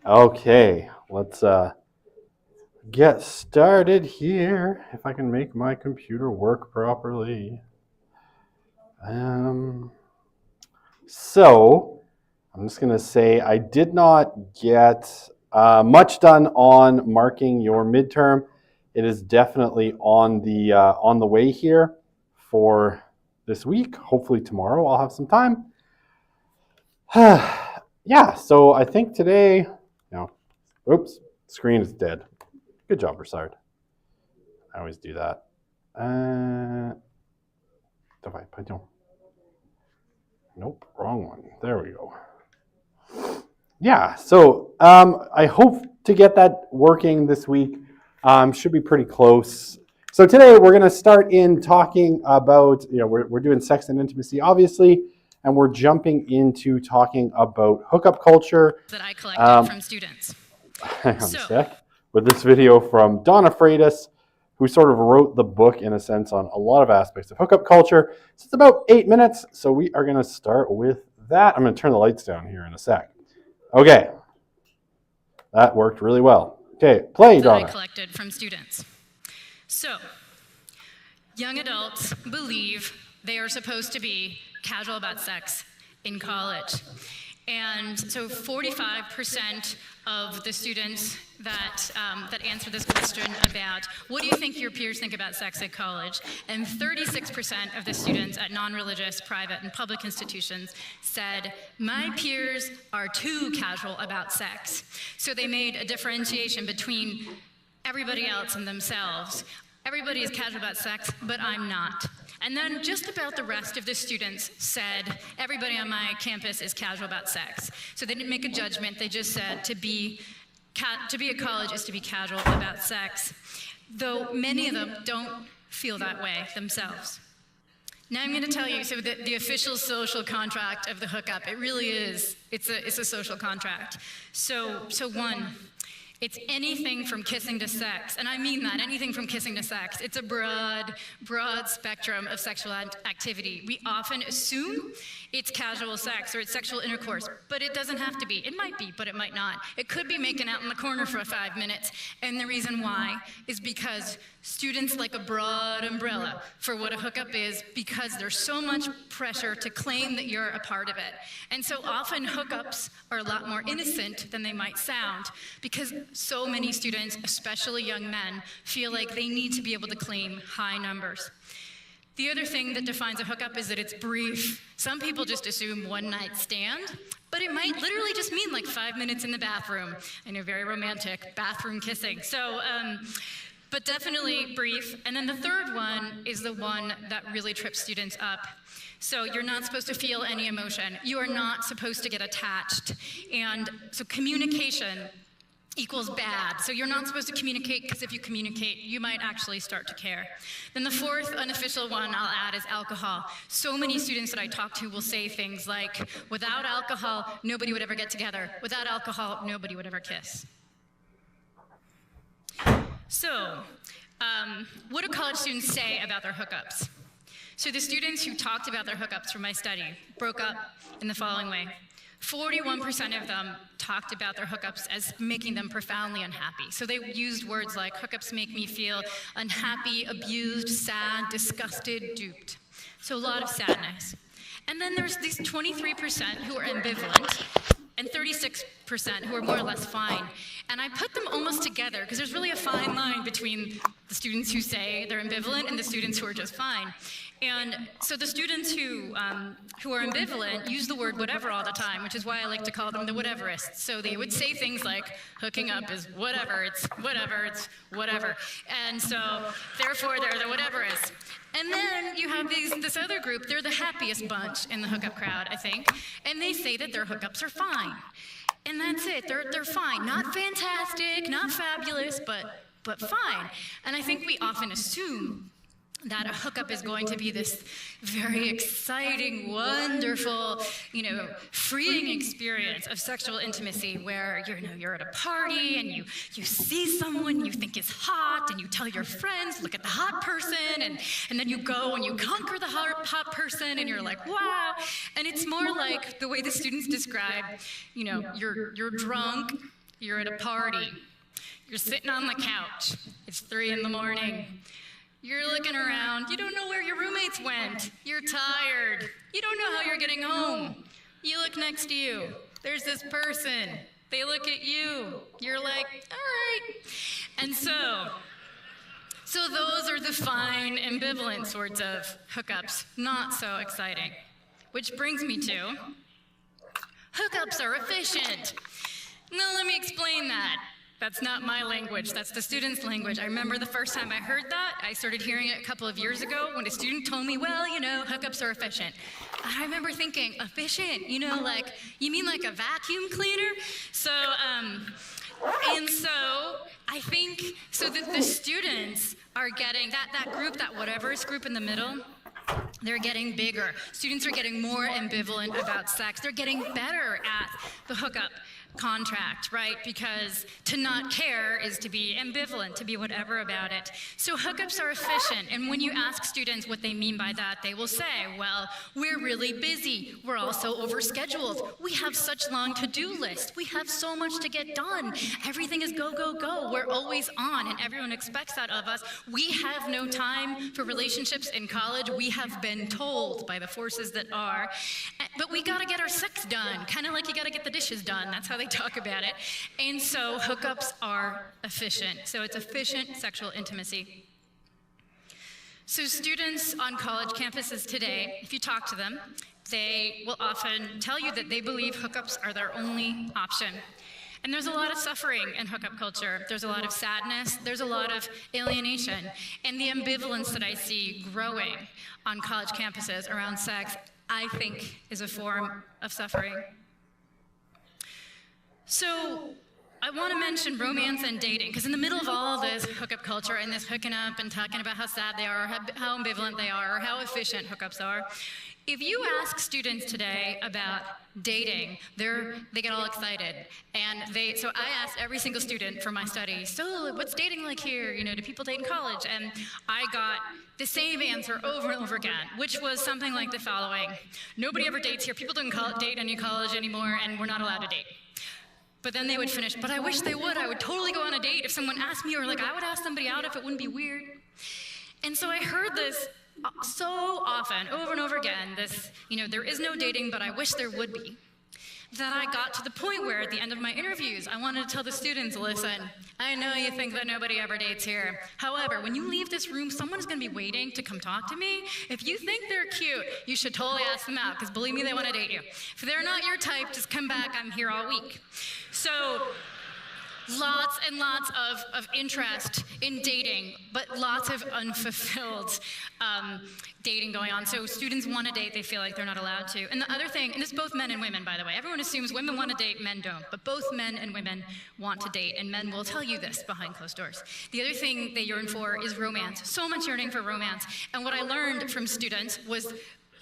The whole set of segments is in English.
Okay, let's get started here. If I can make my computer work properly. Um, so I'm just gonna say I did not get much done on marking your midterm. It is definitely on the way here for this week. Hopefully tomorrow I'll have some time. Yeah, so I think today, no, oops, screen is dead. Good job, Broussard. I always do that. Давай, пойдем. Nope, wrong one. There we go. Yeah, so I hope to get that working this week. Should be pretty close. So today we're going to start in talking about, we're doing sex and intimacy, obviously, and we're jumping into talking about hookup culture. That I collected from students. Hang on a sec. With this video from Donna Freitas, who sort of wrote the book, in a sense, on a lot of aspects of hookup culture. So it's about 8 minutes, so we are going to start with that. I'm going to turn the lights down here in a sec. Okay. That worked really well. Okay, play, Donna. That I collected from students. So, young adults believe they are supposed to be casual about sex in college. And so 45% of the students that answer this question about what do you think your peers think about sex at college, and 36% of the students at non-religious, private, and public institutions said, my peers are too casual about sex. So they made a differentiation between everybody else and themselves. Everybody is casual about sex, but I'm not. And then just about the rest of the students said, everybody on my campus is casual about sex. So they didn't make a judgment, they just said to be at college is to be casual about sex, though many of them don't feel that way themselves. Now I'm going to tell you, so the official social contract of the hookup, it really is, it's a social contract. So one, it's anything from kissing to sex, and I mean that, anything from kissing to sex. It's a broad spectrum of sexual activity. We often assume it's casual sex or it's sexual intercourse, but it doesn't have to be. It might be, but it might not. It could be making out in the corner for 5 minutes, and the reason why is because students like a broad umbrella for what a hookup is because there's so much pressure to claim that you're a part of it. And so often hookups are a lot more innocent than they might sound because so many students, especially young men, feel like they need to be able to claim high numbers. The other thing that defines a hookup is that it's brief. Some people just assume one night stand, but it might literally just mean like 5 minutes in the bathroom. I know, very romantic, bathroom kissing. So, but definitely brief. And then the third one is the one that really trips students up. So you're not supposed to feel any emotion. You are not supposed to get attached. And so communication equals bad. So you're not supposed to communicate because if you communicate, you might actually start to care. Then the fourth unofficial one I'll add is alcohol. So many students that I talk to will say things like, without alcohol, nobody would ever get together. Without alcohol, nobody would ever kiss. So, what do college students say about their hookups? So the students who talked about their hookups from my study broke up in the following way. 41% of them talked about their hookups as making them profoundly unhappy. So they used words like, hookups make me feel unhappy, abused, sad, disgusted, duped. So a lot of sadness. And then there's these 23% who are ambivalent, and 36% who are more or less fine. And I put them almost together because there's really a fine line between the students who say they're ambivalent and the students who are just fine. And so the students who are ambivalent use the word whatever all the time, which is why I like to call them the whateverists. So they would say things like, hooking up is whatever, it's whatever, it's whatever. And so, therefore, they're the whateverists. And then you have this other group, they're the happiest bunch in the hookup crowd, I think, and they say that their hookups are fine. And that's it, they're fine. Not fantastic, not fabulous, but fine. And I think we often assume that a hookup is going to be this very exciting, wonderful, freeing experience of sexual intimacy where you're at a party and you see someone you think is hot and you tell your friends, look at the hot person, and then you go and you conquer the hot person and you're like, wow. And it's more like the way the students describe, you're drunk, You're at a party. You're sitting on the couch. It's 3 in the morning. You're looking around. You don't know where your roommates went. You're tired. You don't know how you're getting home. You look next to you. There's this person. They look at you. You're like, all right. And so those are the fine, ambivalent sorts of hookups. Not so exciting. Which brings me to, hookups are efficient. Now let me explain that. That's not my language, that's the student's language. I remember the first time I heard that, I started hearing it a couple of years ago when a student told me, well, you know, hookups are efficient. And I remember thinking, efficient? You know, like, you mean like a vacuum cleaner? So I think, the students are getting, that group, that whatever's group in the middle, they're getting bigger. Students are getting more ambivalent about sex. They're getting better at the hookup contract, right? Because to not care is to be ambivalent, to be whatever about it. So hookups are efficient, and when you ask students what they mean by that, they will say, well, we're really busy. We're also overscheduled. We have such long to-do lists. We have so much to get done. Everything is go, go, go. We're always on, and everyone expects that of us. We have no time for relationships in college. We have been told by the forces that are, but we gotta get our sex done, kind of like you gotta get the dishes done. That's how they talk about it. And so hookups are efficient. So it's efficient sexual intimacy. So students on college campuses today, if you talk to them, they will often tell you that they believe hookups are their only option. And there's a lot of suffering in hookup culture. There's a lot of sadness. There's a lot of alienation. And the ambivalence that I see growing on college campuses around sex, I think, is a form of suffering. So I want to mention romance and dating, because in the middle of all this hookup culture and this hooking up and talking about how sad they are, how ambivalent they are, or how efficient hookups are, if you ask students today about dating, they get all excited. And so I asked every single student for my study, so what's dating like here? You know, do people date in college? And I got the same answer over and over again, which was something like the following. Nobody ever dates here. People don't date any college anymore, and we're not allowed to date. But then they would finish, but I wish they would. I would totally go on a date if someone asked me, or like I would ask somebody out if it wouldn't be weird. And so I heard this so often, over and over again, this, you know, there is no dating, but I wish there would be. That I got to the point where at the end of my interviews, I wanted to tell the students, listen, I know you think that nobody ever dates here. However, when you leave this room, someone's gonna be waiting to come talk to me. If you think they're cute, you should totally ask them out, because believe me, they wanna date you. If they're not your type, just come back, I'm here all week. So, lots and lots of interest in dating, but lots of unfulfilled dating going on. So students want to date, they feel like they're not allowed to. And the other thing, and this is both men and women, by the way, everyone assumes women want to date, men don't, but both men and women want to date, and men will tell you this behind closed doors. The other thing they yearn for is romance. So much yearning for romance. And what I learned from students was,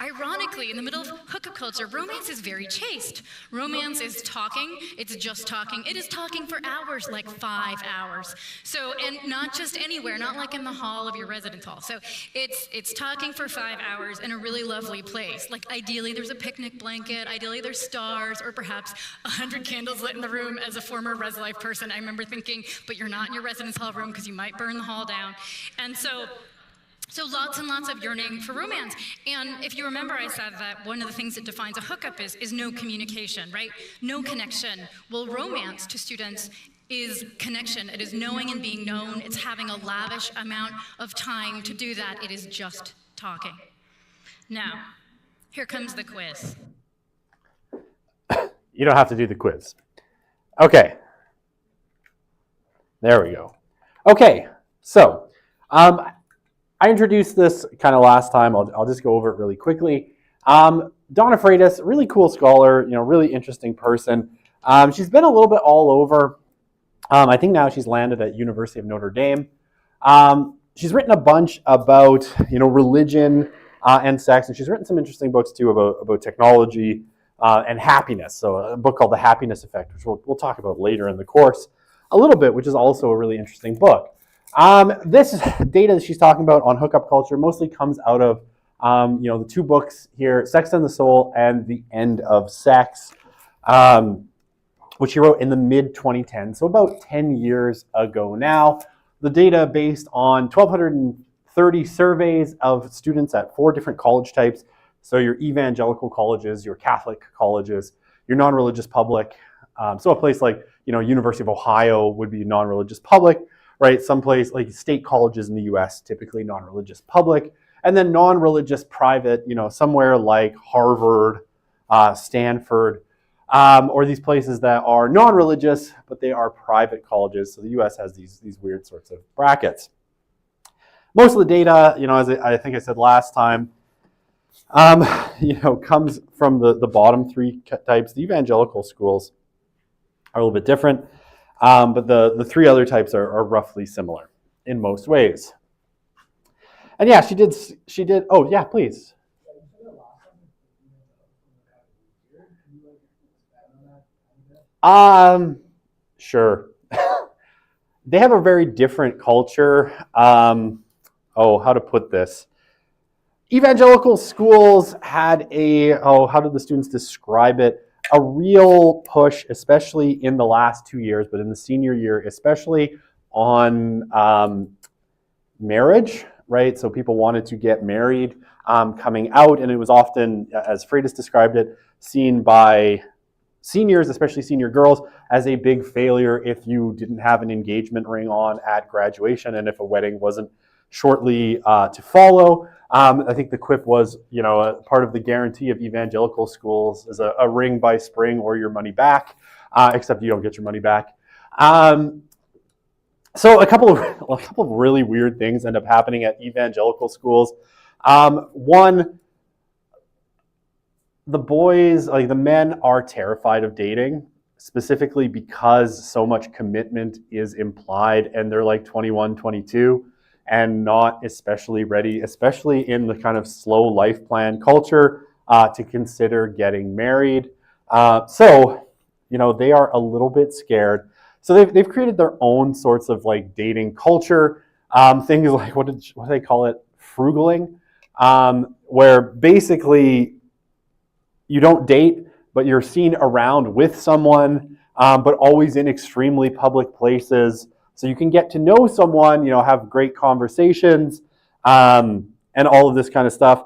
ironically, in the middle of hookup culture, romance is very chaste. Romance is talking, it's just talking. It is talking for hours, like 5 hours. So, and not just anywhere, not like in the hall of your residence hall. So it's talking for 5 hours in a really lovely place. Like ideally there's a picnic blanket, ideally there's stars, or perhaps 100 candles lit in the room. As a former res life person, I remember thinking, but you're not in your residence hall room because you might burn the hall down. And so lots and lots of yearning for romance. And if you remember, I said that one of the things that defines a hookup is no communication, right? No connection. Well, romance to students is connection. It is knowing and being known. It's having a lavish amount of time to do that. It is just talking. Now, here comes the quiz. You don't have to do the quiz. Okay. There we go. Okay, so I introduced this kind of last time. I'll just go over it really quickly. Donna Freitas, really cool scholar, really interesting person. She's been a little bit all over. I think now she's landed at University of Notre Dame. She's written a bunch about, religion and sex, and she's written some interesting books too about technology and happiness. So a book called The Happiness Effect, which we'll talk about later in the course a little bit, which is also a really interesting book. This data that she's talking about on hookup culture mostly comes out of, the two books here, Sex and the Soul and The End of Sex. which she wrote in the mid-2010s, so about 10 years ago now. The data based on 1,230 surveys of students at 4 different college types. So your evangelical colleges, your Catholic colleges, your non-religious public. So a place like, University of Ohio would be non-religious public, right? Some place like state colleges in the US, typically non-religious public. And then non-religious private, somewhere like Harvard, Stanford, or these places that are non-religious, but they are private colleges. So the US has these weird sorts of brackets. Most of the data, as I think I said last time, comes from the bottom 3 types. The evangelical schools are a little bit different, but the 3 other types are roughly similar in most ways. And yeah, she did. Oh yeah, please. Sure. They have a very different culture. How to put this? Evangelical schools had how did the students describe it? A real push, especially in the last 2 years, but in the senior year, especially on marriage, right? So people wanted to get married coming out, and it was often, as Freitas described it, seen by seniors, especially senior girls, as a big failure if you didn't have an engagement ring on at graduation and if a wedding wasn't shortly to follow. I think the quip was, part of the guarantee of evangelical schools is a ring by spring or your money back, except you don't get your money back. So a couple of really weird things end up happening at evangelical schools. One, the boys, like the men, are terrified of dating, specifically because so much commitment is implied, and they're like 21, 22. And not especially ready, especially in the kind of slow life plan culture, to consider getting married. So they are a little bit scared. So they've created their own sorts of like dating culture. Things like, what do they call it? Frugaling, where basically you don't date, but you're seen around with someone, but always in extremely public places. So you can get to know someone, have great conversations, and all of this kind of stuff.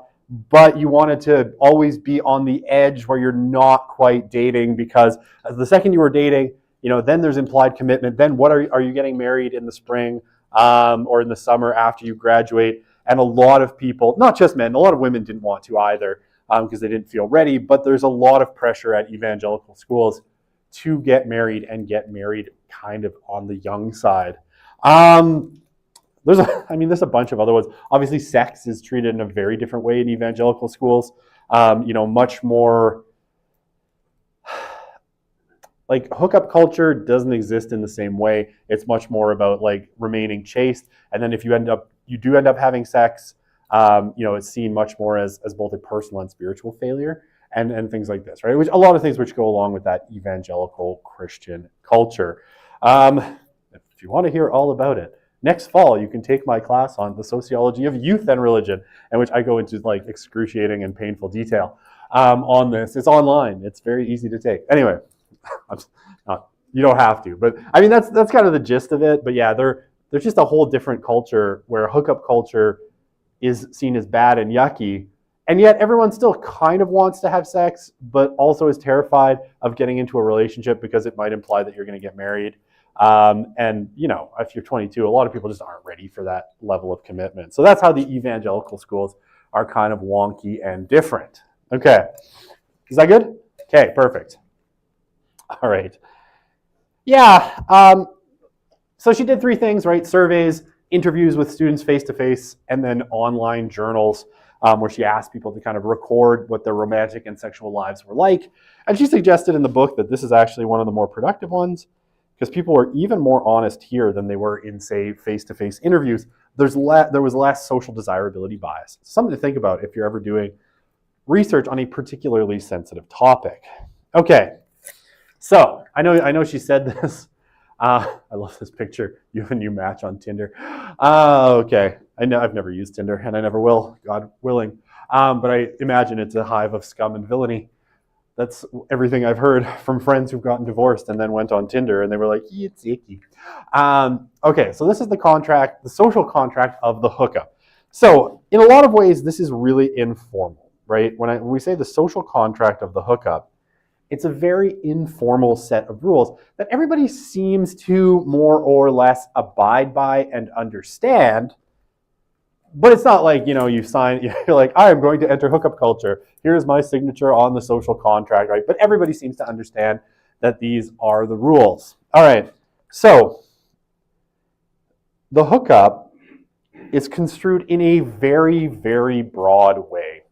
But you wanted to always be on the edge where you're not quite dating, because the second you were dating, then there's implied commitment. Then what are you getting married in the spring or in the summer after you graduate? And a lot of people, not just men, a lot of women didn't want to either because they didn't feel ready. But there's a lot of pressure at evangelical schools to get married, and get married kind of on the young side. There's a bunch of other ones. Obviously, sex is treated in a very different way in evangelical schools. Much more like hookup culture doesn't exist in the same way. It's much more about like remaining chaste. And then if you do end up having sex, it's seen much more as both a personal and spiritual failure. And things like this, right? Which a lot of things which go along with that evangelical Christian culture. If you want to hear all about it, next fall you can take my class on the sociology of youth and religion, in which I go into like excruciating and painful detail on this. It's online. It's very easy to take. Anyway, you don't have to, but I mean that's kind of the gist of it. But yeah, there's just a whole different culture where hookup culture is seen as bad and yucky. And yet everyone still kind of wants to have sex, but also is terrified of getting into a relationship because it might imply that you're going to get married. And if you're 22, a lot of people just aren't ready for that level of commitment. So that's how the evangelical schools are kind of wonky and different. Okay. Is that good? Okay, perfect. All right. Yeah. So she did 3 things, right? Surveys, interviews with students face-to-face, and then online journals. Where she asked people to kind of record what their romantic and sexual lives were like. And she suggested in the book that this is actually one of the more productive ones, because people were even more honest here than they were in, say, face-to-face interviews. There was less social desirability bias. Something to think about if you're ever doing research on a particularly sensitive topic. Okay, so I know she said this. I love this picture. You have a new match on Tinder. Okay. I know I've never used Tinder, and I never will, God willing. But I imagine it's a hive of scum and villainy. That's everything I've heard from friends who've gotten divorced and then went on Tinder and they were like, it's icky. Okay, so this is the social contract of the hookup. So in a lot of ways, this is really informal, right? When we say the social contract of the hookup, it's a very informal set of rules that everybody seems to more or less abide by and understand. But it's not like, you sign, you're like, I am going to enter hookup culture. Here's my signature on the social contract, right? But everybody seems to understand that these are the rules. All right, so the hookup is construed in a very, very broad way.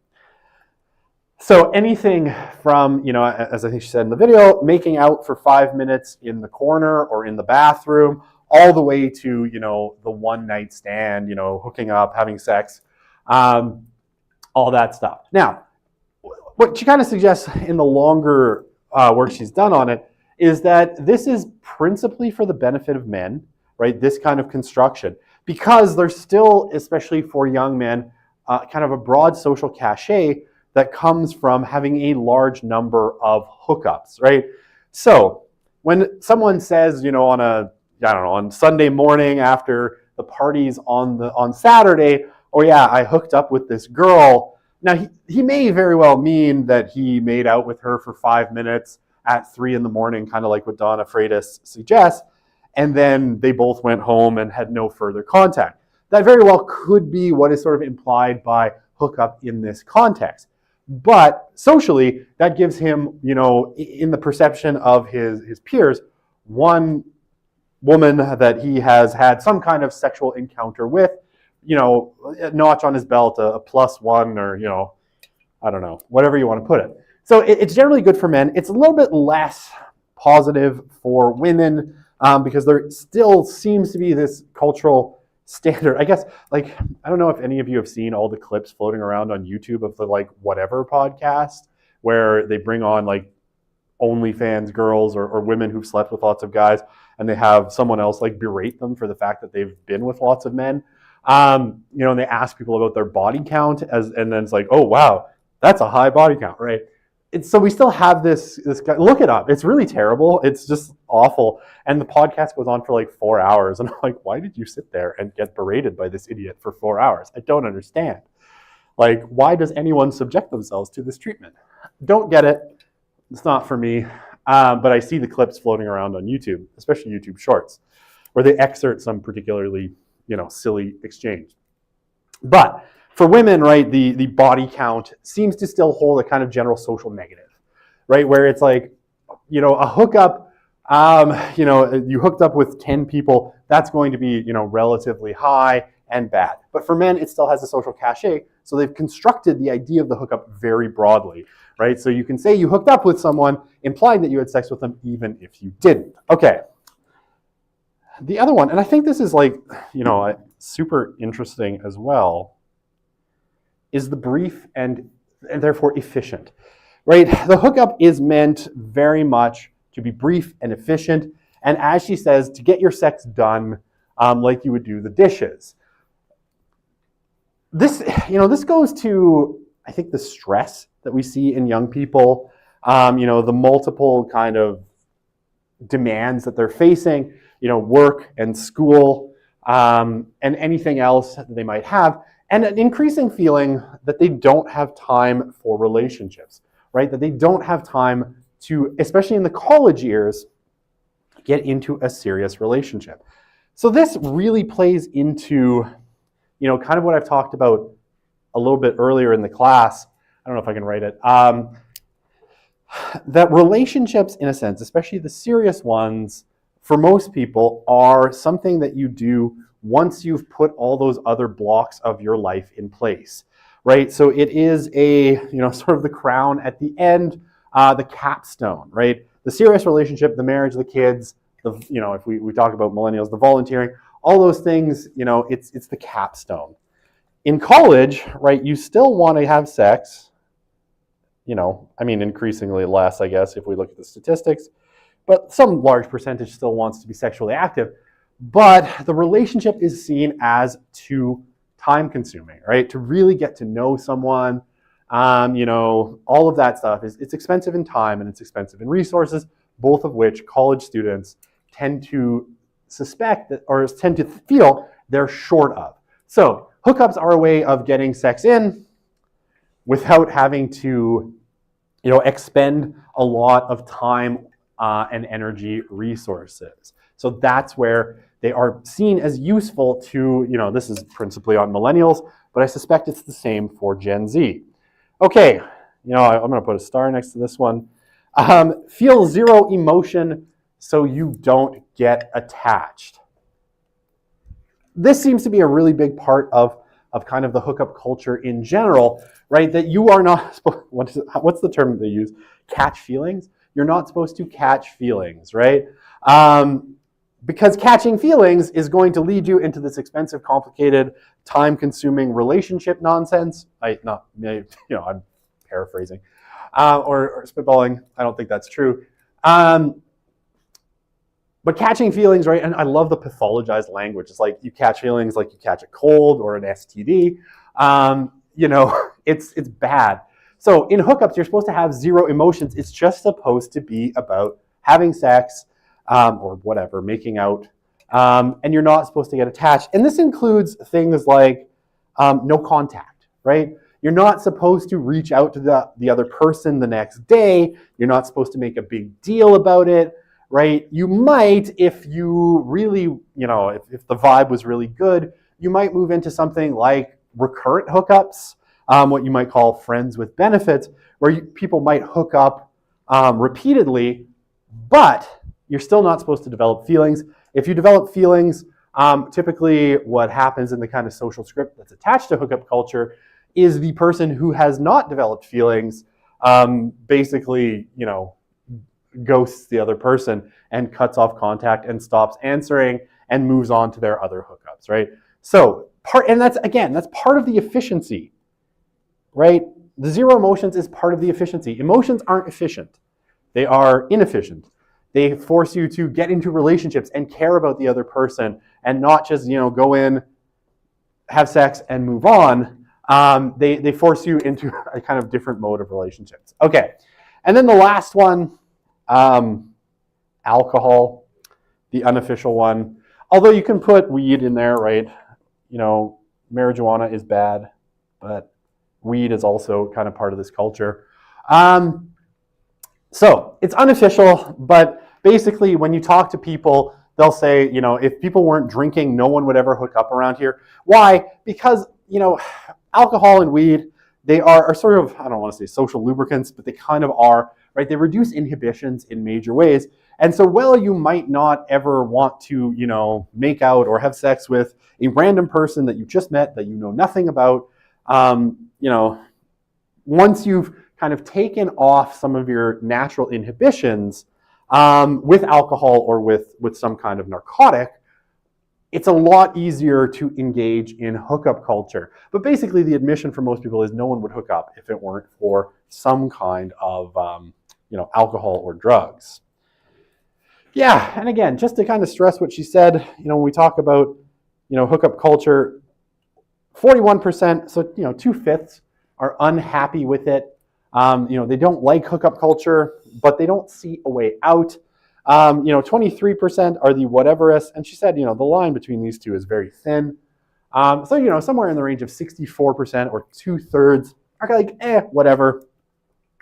So anything from, as I think she said in the video, making out for 5 minutes in the corner or in the bathroom, all the way to, the one night stand, hooking up, having sex, all that stuff. Now, what she kind of suggests in the longer work she's done on it is that this is principally for the benefit of men, right? This kind of construction, because there's still, especially for young men, kind of a broad social cachet that comes from having a large number of hookups, right? So when someone says, on Sunday morning after the party's on Saturday, oh yeah, I hooked up with this girl. Now he may very well mean that he made out with her for 5 minutes at 3 a.m, kind of like what Donna Freitas suggests, and then they both went home and had no further contact. That very well could be what is sort of implied by hookup in this context. But socially, that gives him, in the perception of his peers, one woman that he has had some kind of sexual encounter with, a notch on his belt, a +1, or, I don't know, whatever you want to put it. So it's generally good for men. It's a little bit less positive for women because there still seems to be this cultural standard. I guess, I don't know if any of you have seen all the clips floating around on YouTube of the whatever podcast where they bring on OnlyFans girls or women who've slept with lots of guys, and they have someone else berate them for the fact that they've been with lots of men. And they ask people about their body count and then it's like, oh wow, that's a high body count, right? So we still have this guy. Look it up. It's really terrible. It's just awful. And the podcast goes on for 4 hours. And I'm like, why did you sit there and get berated by this idiot for 4 hours? I don't understand. Why does anyone subject themselves to this treatment? Don't get it. It's not for me. But I see the clips floating around on YouTube, especially YouTube Shorts, where they excerpt some particularly, silly exchange. But for women, right, the body count seems to still hold a kind of general social negative, right? Where it's a hookup, you hooked up with 10 people, that's going to be, relatively high and bad. But for men, it still has a social cachet. So they've constructed the idea of the hookup very broadly, right? So you can say you hooked up with someone, implying that you had sex with them, even if you didn't. Okay. The other one, and I think this is super interesting as well, is the brief and therefore efficient, right? The hookup is meant very much to be brief and efficient. And as she says, to get your sex done like you would do the dishes. This goes to, I think, the stress that we see in young people, the multiple kind of demands that they're facing, work and school, and anything else that they might have, and an increasing feeling that they don't have time for relationships, right? That they don't have time to, especially in the college years, get into a serious relationship. So this really plays into, kind of what I've talked about a little bit earlier in the class. I don't know if I can write it. That relationships, in a sense, especially the serious ones, for most people, are something that you do once you've put all those other blocks of your life in place, right? So it is a, sort of the crown at the end, the capstone, right? The serious relationship, the marriage, the kids, if we talk about millennials, the volunteering, all those things, it's the capstone. In college, right, you still want to have sex, increasingly less, I guess, if we look at the statistics, but some large percentage still wants to be sexually active. But the relationship is seen as too time consuming, right? To really get to know someone, all of that stuff it's expensive in time and it's expensive in resources, both of which college students tend to suspect that, or tend to feel they're short of. So hookups are a way of getting sex in without having to, expend a lot of time and energy resources. So that's where they are seen as useful to, this is principally on millennials, but I suspect it's the same for Gen Z. Okay, I'm going to put a star next to this one. Feel zero emotion so you don't get attached. This seems to be a really big part of kind of the hookup culture in general, right? That you are not, what's the term they use? Catch feelings? You're not supposed to catch feelings, right? Because catching feelings is going to lead you into this expensive, complicated, time-consuming relationship nonsense. I'm paraphrasing or spitballing. I don't think that's true. But catching feelings, right? And I love the pathologized language. It's like you catch feelings like you catch a cold or an STD. It's bad. So in hookups, you're supposed to have zero emotions. It's just supposed to be about having sex or whatever, making out. And you're not supposed to get attached. And this includes things like no contact, right? You're not supposed to reach out to the other person the next day. You're not supposed to make a big deal about it. Right? You might, if you really, if the vibe was really good, you might move into something like recurrent hookups, what you might call friends with benefits, where people might hook up repeatedly, but you're still not supposed to develop feelings. If you develop feelings, typically what happens in the kind of social script that's attached to hookup culture is the person who has not developed feelings basically, ghosts the other person and cuts off contact and stops answering and moves on to their other hookups, right? So that's part of the efficiency, right? The zero emotions is part of the efficiency. Emotions aren't efficient. They are inefficient. They force you to get into relationships and care about the other person and not just, go in, have sex and move on. They force you into a kind of different mode of relationships. Okay. And then the last one, alcohol, the unofficial one. Although you can put weed in there, right? Marijuana is bad, but weed is also kind of part of this culture. So it's unofficial, but basically when you talk to people, they'll say, if people weren't drinking, no one would ever hook up around here. Why? Because, alcohol and weed, they are sort of, I don't want to say social lubricants, but they kind of are, right? They reduce inhibitions in major ways. And so while you might not ever want to, make out or have sex with a random person that you just met that you know nothing about, once you've kind of taken off some of your natural inhibitions with alcohol or with some kind of narcotic, it's a lot easier to engage in hookup culture. But basically the admission for most people is no one would hook up if it weren't for some kind of alcohol or drugs. Yeah, and again, just to kind of stress what she said, when we talk about, hookup culture, 41%, so 2/5 are unhappy with it. They don't like hookup culture, but they don't see a way out. 23% are the whateverists, and she said, the line between these two is very thin. So, somewhere in the range of 64% or 2/3 are like, whatever,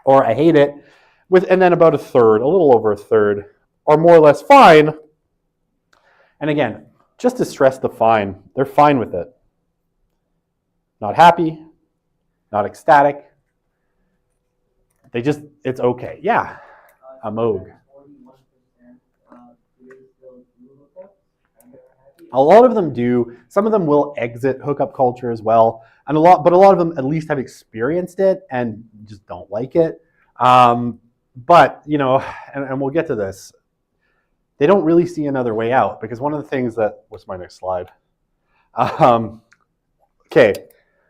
or I hate it. And then about a third, a little over a third, are more or less fine. And again, just to stress the fine, they're fine with it. Not happy, not ecstatic. It's okay. Yeah, a Moog. A lot of them do. Some of them will exit hookup culture as well, but a lot of them at least have experienced it and just don't like it. But and we'll get to this. They don't really see another way out because one of the things what's my next slide? Okay,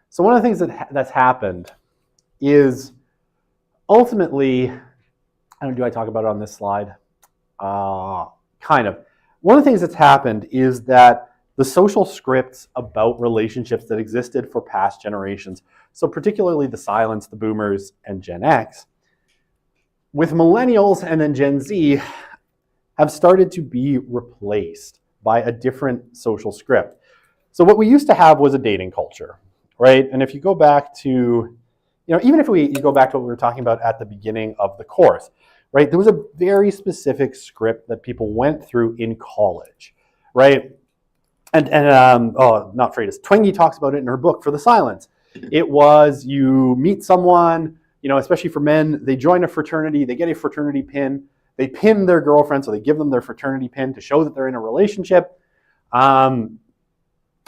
so one of the things that's happened is ultimately, do I talk about it on this slide? Kind of. One of the things that's happened is that the social scripts about relationships that existed for past generations, so particularly the silents, the boomers, and Gen X, with millennials and then Gen Z, have started to be replaced by a different social script. So what we used to have was a dating culture, right? And if you go back to, even if you go back to what we were talking about at the beginning of the course, right? There was a very specific script that people went through in college, right? Not Freitas, Twenge talks about it in her book, For the Silence. It was you meet someone, especially for men, they join a fraternity, they get a fraternity pin, they pin their girlfriend, so they give them their fraternity pin to show that they're in a relationship.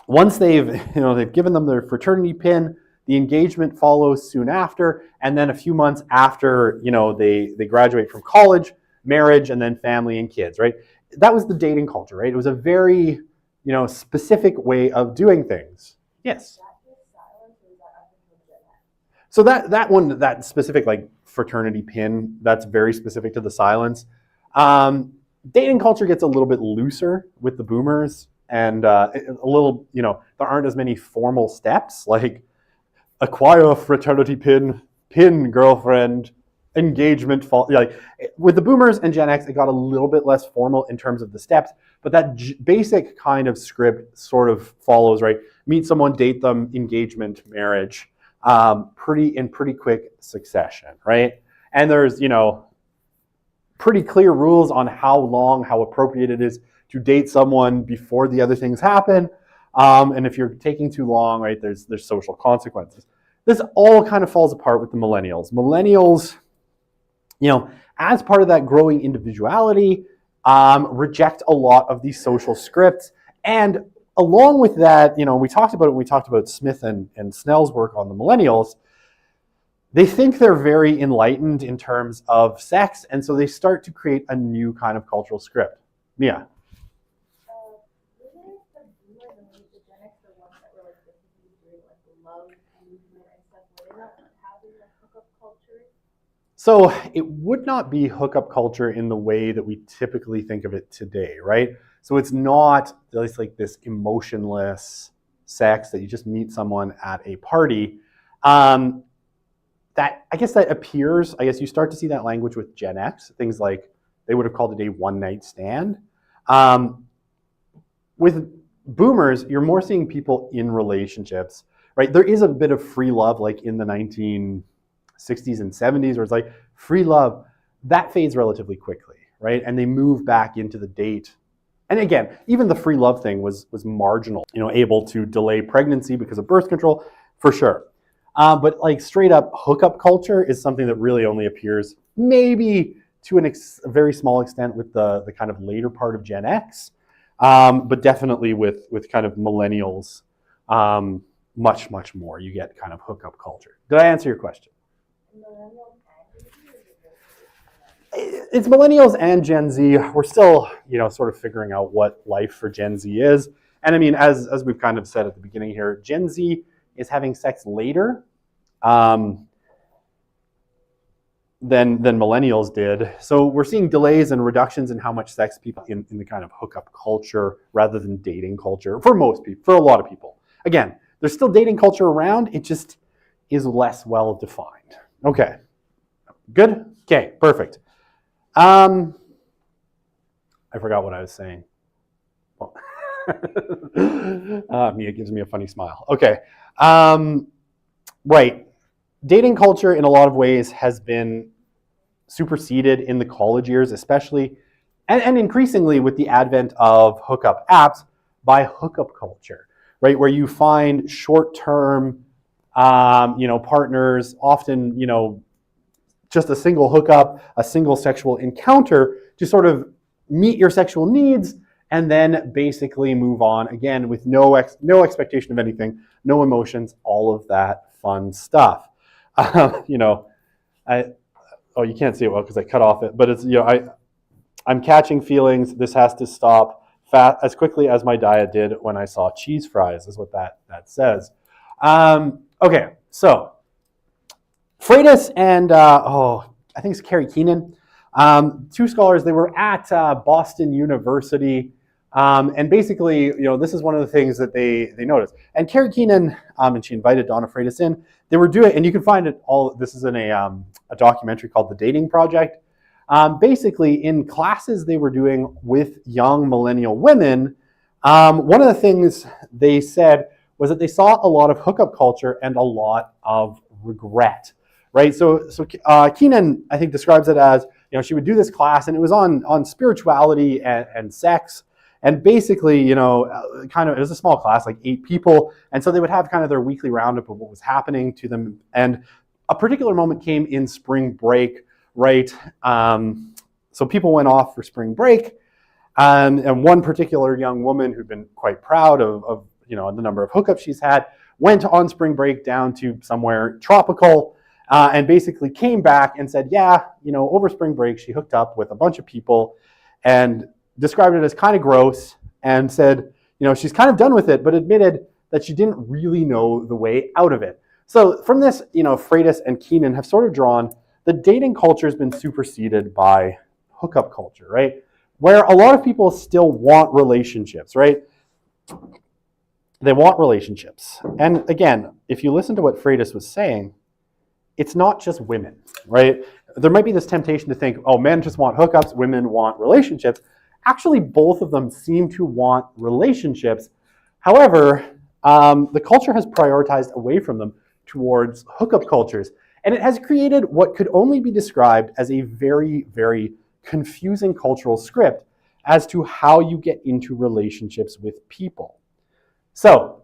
Once they've given them their fraternity pin, the engagement follows soon after, and then a few months after, they graduate from college, marriage, and then family and kids, right? That was the dating culture, right? It was a very, specific way of doing things. Yes. So that specific like fraternity pin, that's very specific to the silence. Dating culture gets a little bit looser with the boomers, and a little, there aren't as many formal steps like acquire a fraternity pin girlfriend, engagement, like with the boomers and Gen X, it got a little bit less formal in terms of the steps, but that basic kind of script sort of follows, right? Meet someone, date them, engagement, marriage, pretty quick succession, right? And there's, pretty clear rules on how appropriate it is to date someone before the other things happen. And if you're taking too long, right, there's social consequences. This all kind of falls apart with the millennials. Millennials, as part of that growing individuality, reject a lot of these social scripts. And along with that, we talked about it when we talked about Smith and Snell's work on the millennials. They think they're very enlightened in terms of sex, and so they start to create a new kind of cultural script. Mia. So it would not be hookup culture in the way that we typically think of it today, right? So it's not just like this emotionless sex that you just meet someone at a party. That appears, you start to see that language with Gen X, things like they would have called it a one-night stand. With boomers, you're more seeing people in relationships, right? There is a bit of free love like in the 1960s and 70s where it's like free love, that fades relatively quickly, right? And they move back into the date. And again, even the free love thing was marginal, able to delay pregnancy because of birth control, for sure. But like straight up hookup culture is something that really only appears maybe to a very small extent with the kind of later part of Gen X, but definitely with kind of millennials, much, much more. You get kind of hookup culture. Did I answer your question? It's millennials and Gen Z. We're still, sort of figuring out what life for Gen Z is. And I mean, as we've kind of said at the beginning here, Gen Z is having sex later than millennials did. So we're seeing delays and reductions in how much sex people in the kind of hookup culture rather than dating culture for most people, for a lot of people. Again, there's still dating culture around. It just is less well defined. Okay, good? Okay, perfect. I forgot what I was saying. Well, Mia gives me a funny smile. Okay, right. Dating culture in a lot of ways has been superseded in the college years, especially, and increasingly with the advent of hookup apps by hookup culture, right? Where you find short-term, partners, often, just a single hookup, a single sexual encounter to sort of meet your sexual needs and then basically move on again with no expectation of anything, no emotions, all of that fun stuff. You can't see it well because I cut off it, but it's, I'm catching feelings. This has to stop as quickly as my diet did when I saw cheese fries, is what that says. Okay, so Freitas and, I think it's Carrie Keenan, two scholars, they were at Boston University And basically, this is one of the things that they noticed. And Carrie Keenan, and she invited Donna Freitas in. They were doing, and you can find it all. This is in a documentary called The Dating Project. Basically, in classes they were doing with young millennial women, one of the things they said was that they saw a lot of hookup culture and a lot of regret, right? So Keenan, I think, describes it as, she would do this class, and it was on spirituality and sex. And basically, it was a small class, like 8 people. And so they would have kind of their weekly roundup of what was happening to them. And a particular moment came in spring break, right? So people went off for spring break. And one particular young woman who'd been quite proud of the number of hookups she's had, went on spring break down to somewhere tropical, and basically came back and said, over spring break, she hooked up with a bunch of people, and described it as kind of gross, and said, she's kind of done with it, but admitted that she didn't really know the way out of it. So from this, Freitas and Keenan have sort of drawn the dating culture has been superseded by hookup culture, right? Where a lot of people still want relationships, right? They want relationships. And again, if you listen to what Freitas was saying, it's not just women, right? There might be this temptation to think, oh, men just want hookups, women want relationships. Actually, both of them seem to want relationships. However, the culture has prioritized away from them towards hookup cultures. And it has created what could only be described as a very, very confusing cultural script as to how you get into relationships with people. So,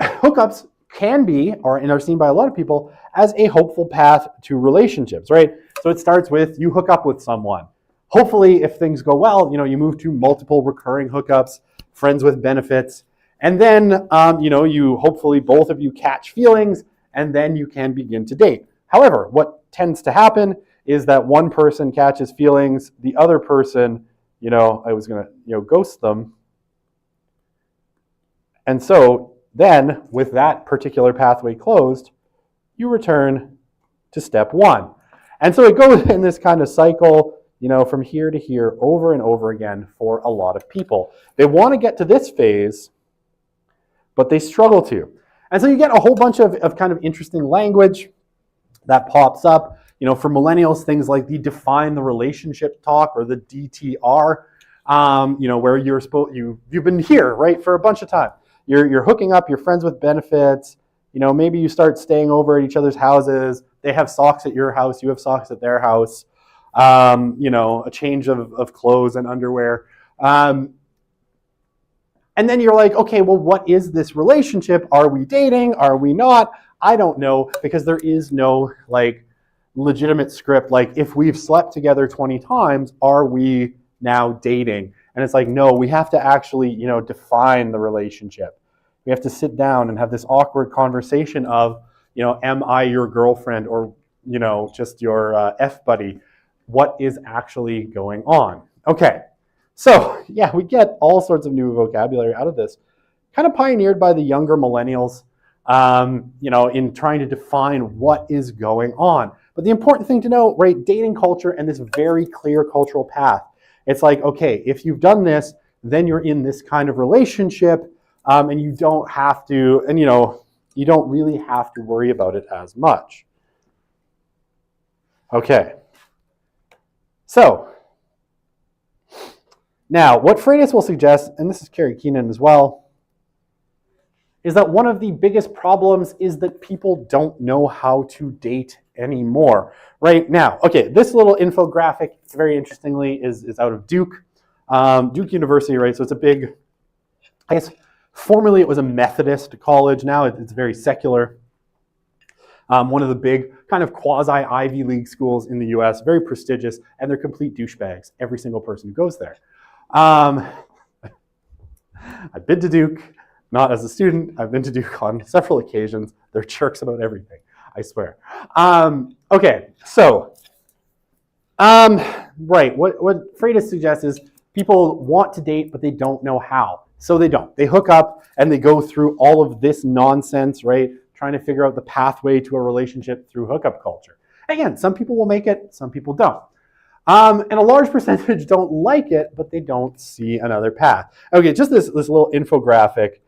hookups can be, and are seen by a lot of people, as a hopeful path to relationships, right? So it starts with you hook up with someone. Hopefully, if things go well, you move to multiple recurring hookups, friends with benefits, and then, you hopefully both of you catch feelings, and then you can begin to date. However, what tends to happen is that one person catches feelings, the other person, I was going to, ghost them. And so then, with that particular pathway closed, you return to step 1. And so it goes in this kind of cycle, from here to here, over and over again for a lot of people. They want to get to this phase, but they struggle to. And so you get a whole bunch of kind of interesting language that pops up. For millennials, things like the define the relationship talk, or the DTR, where you've been here, right, for a bunch of time. You're hooking up, you're friends with benefits, maybe you start staying over at each other's houses. They have socks at your house, you have socks at their house, a change of clothes and underwear. And then you're like, okay, well, what is this relationship? Are we dating? Are we not? I don't know, because there is no legitimate script. Like, if we've slept together 20 times, are we now dating? And it's like, no, we have to actually, define the relationship. We have to sit down and have this awkward conversation of, am I your girlfriend, or, just your F buddy? What is actually going on? Okay. So, yeah, we get all sorts of new vocabulary out of this, kind of pioneered by the younger millennials, in trying to define what is going on. But the important thing to know, right, dating culture and this very clear cultural path. It's like, okay, if you've done this, then you're in this kind of relationship, and you don't have to, and you don't really have to worry about it as much. Okay. So, now, what Freitas will suggest, and this is Carrie Keenan as well, is that one of the biggest problems is that people don't know how to date anymore. Right now, okay, this little infographic, very interestingly, is out of Duke University, right? So it's a big, I guess, formerly it was a Methodist college. Now it's very secular. One of the big kind of quasi-Ivy League schools in the US, very prestigious, and they're complete douchebags, every single person who goes there. I've been to Duke, not as a student. I've been to Duke on several occasions. They're jerks about everything, I swear. Okay, so, right, what Freitas suggests is people want to date, but they don't know how. So they don't. They hook up and they go through all of this nonsense, right? Trying to figure out the pathway to a relationship through hookup culture. Again, some people will make it, some people don't. And a large percentage don't like it, but they don't see another path. Okay, just this little infographic.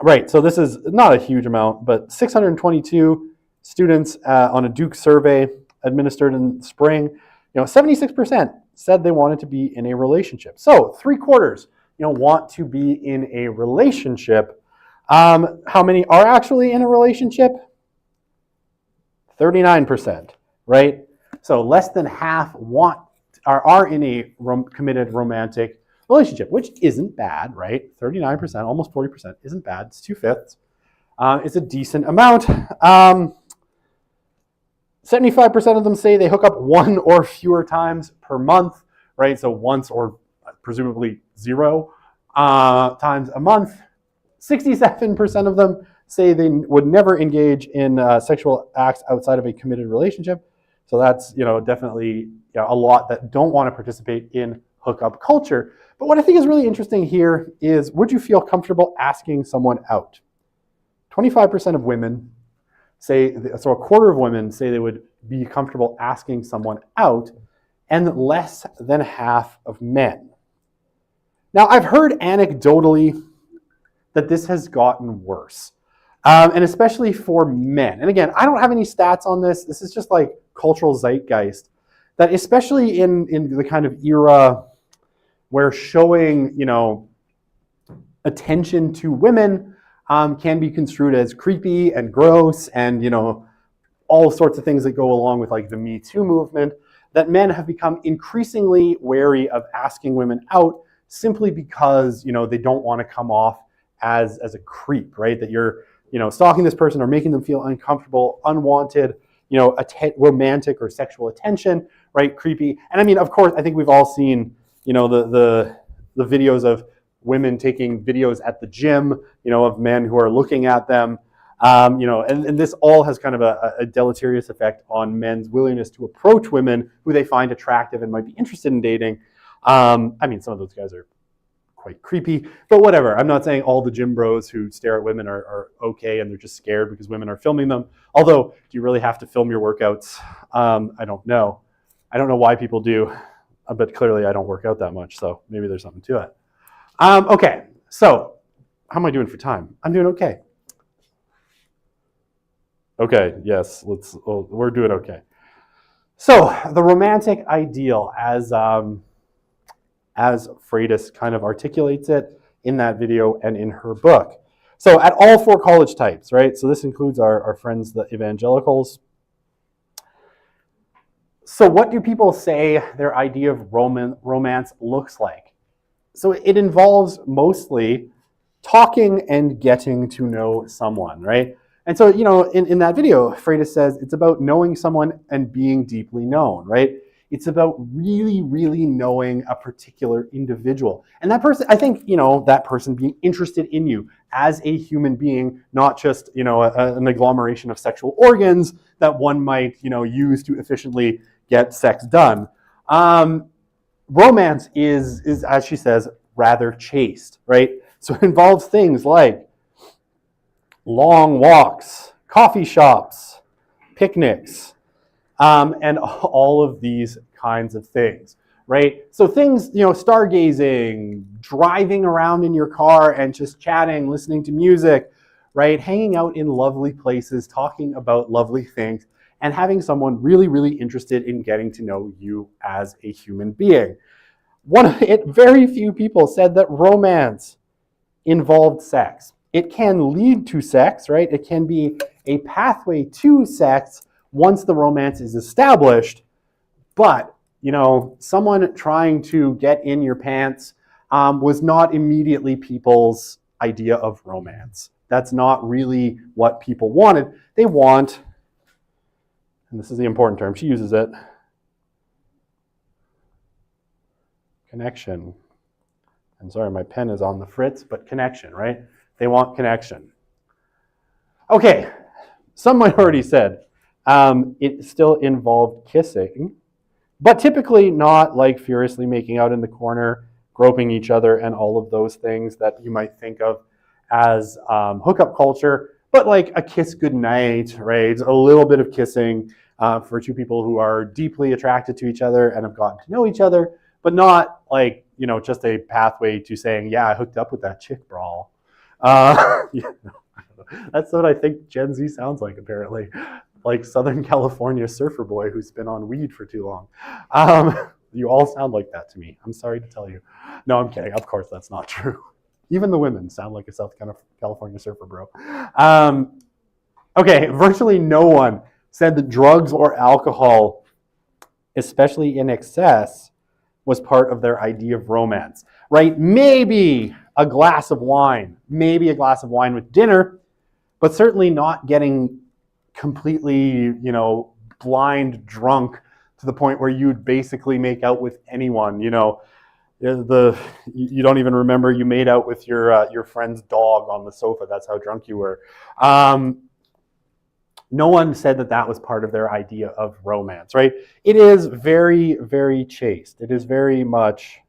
Right, so this is not a huge amount, but 622 students on a Duke survey administered in spring. 76% said they wanted to be in a relationship. So 3/4, want to be in a relationship. How many are actually in a relationship? 39%, right? So less than half are in a committed romantic relationship, which isn't bad, right? 39%, almost 40% isn't bad. It's 2/5. It's a decent amount. 75% of them say they hook up one or fewer times per month, right? So once or presumably 0 times a month. 67% of them say they would never engage in sexual acts outside of a committed relationship. So that's definitely a lot that don't want to participate in hookup culture. But what I think is really interesting here is, would you feel comfortable asking someone out? 25% of women say, so 1/4 of women say they would be comfortable asking someone out, and less than half of men. Now, I've heard anecdotally that this has gotten worse, and especially for men. And again, I don't have any stats on this. This is just like cultural zeitgeist, that especially in the kind of era where showing, attention to women can be construed as creepy and gross and, all sorts of things that go along with like the Me Too movement, that men have become increasingly wary of asking women out simply because, they don't want to come off as a creep, right? That you're, stalking this person or making them feel uncomfortable, unwanted, romantic or sexual attention, right? Creepy. And I mean, of course, I think we've all seen, the videos of women taking videos at the gym, of men who are looking at them, and this all has kind of a deleterious effect on men's willingness to approach women who they find attractive and might be interested in dating. I mean, some of those guys are quite creepy, but whatever. I'm not saying all the gym bros who stare at women are okay and they're just scared because women are filming them. Although, do you really have to film your workouts? I don't know. I don't know why people do, but clearly I don't work out that much, so maybe there's something to it. Okay, so how am I doing for time? I'm doing okay. Okay, yes, we're doing okay. So the romantic ideal, as Freitas kind of articulates it in that video and in her book. So at all 4 college types, right? So this includes our friends, the evangelicals. So what do people say their idea of romance looks like? So it involves mostly talking and getting to know someone, right? And so, in that video, Freitas says it's about knowing someone and being deeply known, right? It's about really, really knowing a particular individual. And that person, I think, that person being interested in you as a human being, not just, an agglomeration of sexual organs that one might, use to efficiently get sex done. Romance is, as she says, rather chaste, right? So it involves things like long walks, coffee shops, picnics, and all of these kinds of things, right? So things, stargazing, driving around in your car and just chatting, listening to music, right? Hanging out in lovely places, talking about lovely things, and having someone really, really interested in getting to know you as a human being. Very few people said that romance involved sex. It can lead to sex, right? It can be a pathway to sex once the romance is established. But, someone trying to get in your pants was not immediately people's idea of romance. That's not really what people wanted. They want, and this is the important term, she uses it, connection. I'm sorry, my pen is on the fritz, but connection, right? They want connection. Okay, some minority said it still involved kissing, but typically not like furiously making out in the corner, groping each other, and all of those things that you might think of as hookup culture, but like a kiss goodnight, right? A little bit of kissing for two people who are deeply attracted to each other and have gotten to know each other, but not like, just a pathway to saying, yeah, I hooked up with that chick brawl. That's what I think Gen Z sounds like, apparently. Like Southern California surfer boy who's been on weed for too long. You all sound like that to me. I'm sorry to tell you. No, I'm kidding. Of course, that's not true. Even the women sound like a South California surfer bro. Okay, virtually no one said that drugs or alcohol, especially in excess, was part of their idea of romance, right? Maybe a glass of wine with dinner, but certainly not getting completely, blind drunk to the point where you'd basically make out with anyone. You don't even remember you made out with your friend's dog on the sofa. That's how drunk you were. No one said that was part of their idea of romance, right? It is very, very chaste. It is very much,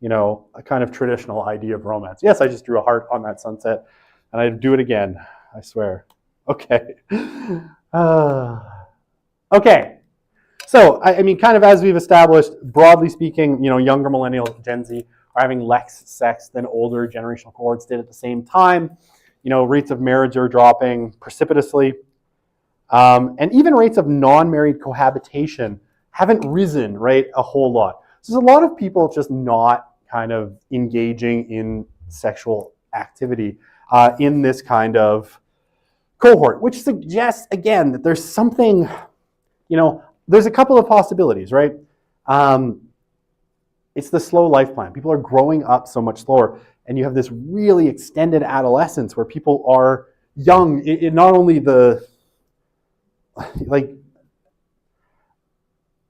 a kind of traditional idea of romance. Yes, I just drew a heart on that sunset, and I'd do it again, I swear. Okay. Okay. So, I mean, kind of as we've established, broadly speaking, younger millennials, Gen Z, are having less sex than older generational cohorts did at the same time. Rates of marriage are dropping precipitously. And even rates of non-married cohabitation haven't risen, right, a whole lot. So there's a lot of people just not kind of engaging in sexual activity in this kind of cohort, which suggests, again, that there's something, there's a couple of possibilities, right? It's the slow life plan. People are growing up so much slower, and you have this really extended adolescence where people are young. It not only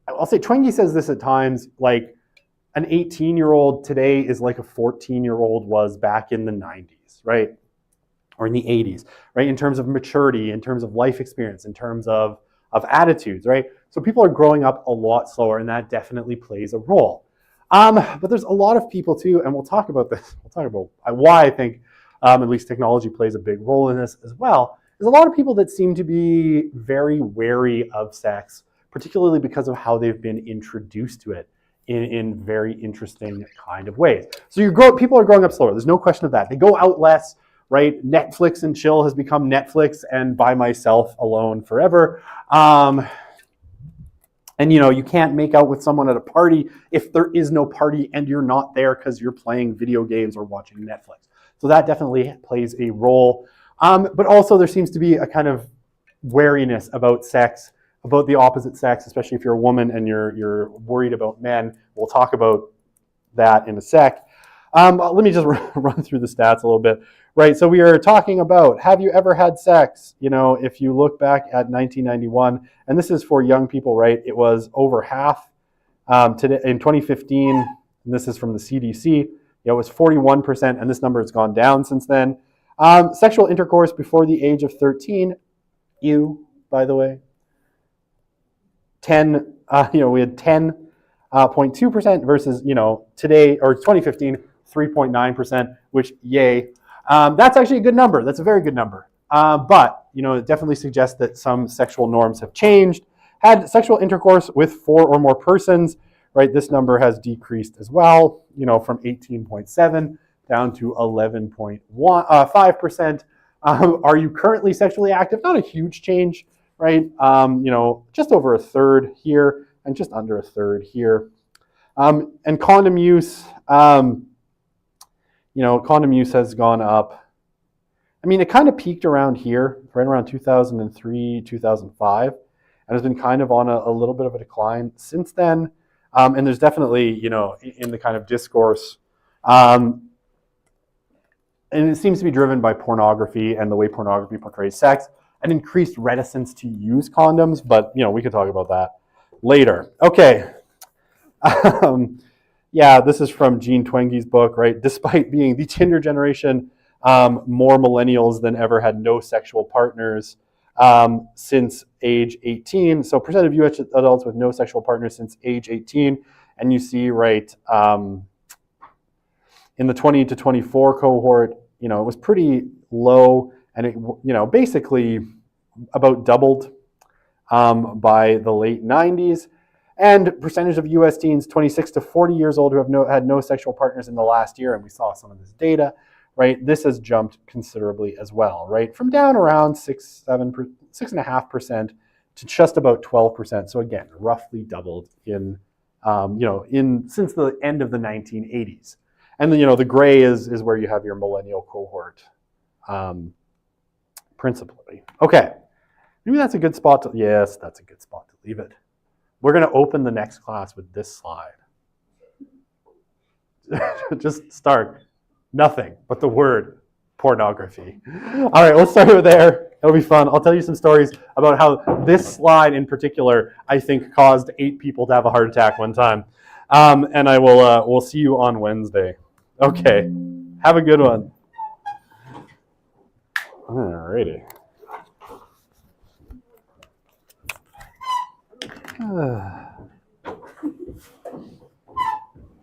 I'll say Twenge says this at times, like an 18-year-old today is like a 14-year-old was back in the 90s, right? Or in the 80s, right? In terms of maturity, in terms of life experience, in terms of attitudes, right? So people are growing up a lot slower, and that definitely plays a role. But there's a lot of people too, and we'll talk about this. We'll talk about why I think at least technology plays a big role in this as well. There's a lot of people that seem to be very wary of sex, particularly because of how they've been introduced to it in very interesting kind of ways. So people are growing up slower. There's no question of that. They go out less, right? Netflix and chill has become Netflix and by myself alone forever. And you can't make out with someone at a party if there is no party and you're not there because you're playing video games or watching Netflix. So that definitely plays a role. But also there seems to be a kind of wariness about sex, about the opposite sex, especially if you're a woman and you're worried about men. We'll talk about that in a sec. Let me just run through the stats a little bit. Right, so we are talking about, have you ever had sex? If you look back at 1991, and this is for young people, right? It was over half. Today in 2015, and this is from the CDC, it was 41%, and this number has gone down since then. Sexual intercourse before the age of 13, by the way. 10, we had 10.2% versus, today, or 2015, 3.9%, which yay. That's actually a good number. That's a very good number. But, it definitely suggests that some sexual norms have changed. Had sexual intercourse with 4 or more persons, right? This number has decreased as well, from 18.7 down to 11.5%. Are you currently sexually active? Not a huge change, right? Just over a third here and just under a third here. And condom use, condom use has gone up. I mean, it kind of peaked around here, right around 2003, 2005, and has been kind of on a little bit of a decline since then. And there's definitely, in the kind of discourse, and it seems to be driven by pornography and the way pornography portrays sex, an increased reticence to use condoms, but, we could talk about that later. Okay. Yeah, this is from Gene Twenge's book, right? Despite being the Tinder generation, more millennials than ever had no sexual partners since age 18. So percent of U.S. adults with no sexual partners since age 18. And you see, right, in the 20 to 24 cohort, it was pretty low. and it, basically about doubled by the late 90s. And percentage of U.S. teens 26 to 40 years old who have had no sexual partners in the last year, and we saw some of this data, right? This has jumped considerably as well, right? From down around 6.5% to just about 12%. So again, roughly doubled in since the end of the 1980s. And then, the gray is where you have your millennial cohort, principally. Okay, maybe that's a good spot to, yes, that's a good spot to leave it. We're going to open the next class with this slide. Just start. Nothing but the word pornography. All right, let's start with there. It'll be fun. I'll tell you some stories about how this slide in particular, I think, caused 8 people to have a heart attack one time. And I will we'll see you on Wednesday. Okay, have a good one. All righty.